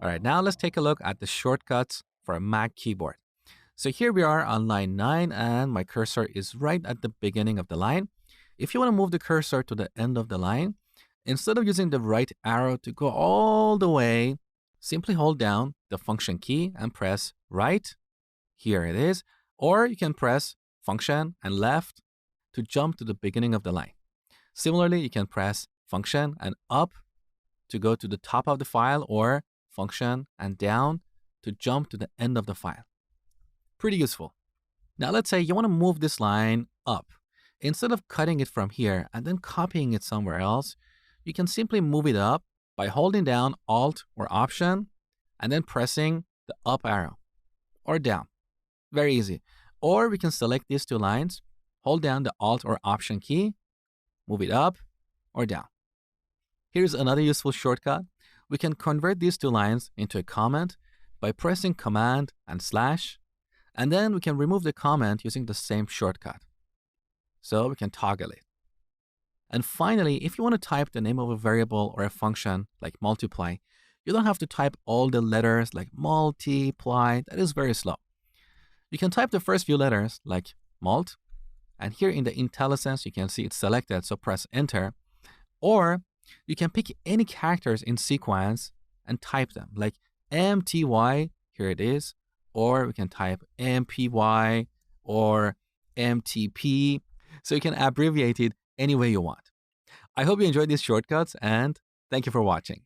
All right, now let's take a look at the shortcuts for a Mac keyboard. So here we are on line 9 and my cursor is right at the beginning of the line. If you want to move the cursor to the end of the line, instead of using the right arrow to go all the way, simply hold down the function key and press right. Here it is. Or you can press function and left to jump to the beginning of the line. Similarly, you can press function and up to go to the top of the file, or function and down to jump to the end of the file. Pretty useful. Now let's say you want to move this line up. Instead of cutting it from here and then copying it somewhere else, you can simply move it up by holding down Alt or Option and then pressing the up arrow or down. Very easy. Or we can select these two lines, hold down the Alt or Option key, move it up or down. Here's another useful shortcut. We can convert these two lines into a comment by pressing Command and slash, and then we can remove the comment using the same shortcut. So we can toggle it. And finally, if you want to type the name of a variable or a function like multiply, you don't have to type all the letters like multiply. That is very slow. You can type the first few letters like mult, and here in the IntelliSense, you can see it's selected, so press enter. Or you can pick any characters in sequence and type them, like MTY, here it is, or we can type MPY or MTP, so you can abbreviate it any way you want. I hope you enjoyed these shortcuts, and thank you for watching.